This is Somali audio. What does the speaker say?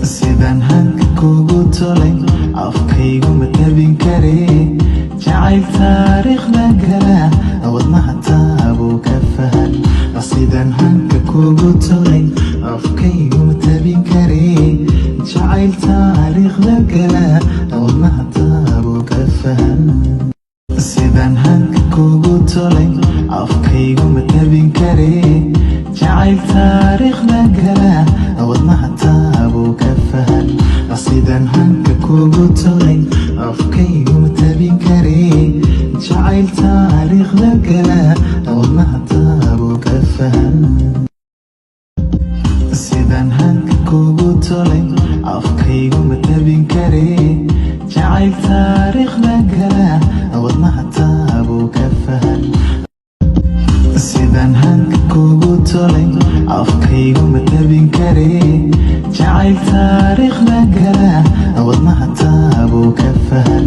sidaan hanka kugu tolay afkaygu ma tabin kare jacayl taariikhda gala wadnaha taabuu ka fahan sidaan hanka kugu tolay afkaygu ma tabin kare jacayl taariikhda gala wadnaha taabuu ka fahan sidaan hanka kugu tolay afkaygu ma tabin kare jacayl taariikhda gala wadnaha taabuu ka fahan sidaan hanka kugu tolay afkaygu ma tabin kare jacayl taariikhda gala wadnaha taabuu ka fahan sidaan hanka kugu tolay afkaygu ma tabin kare jacayl taariikhda gala wadnaha taabuu ka fahan sidaan hanka kugu tolay afkaygu ma tabin kare jacayl taariikhda gala wadnaha taabuu ka fahan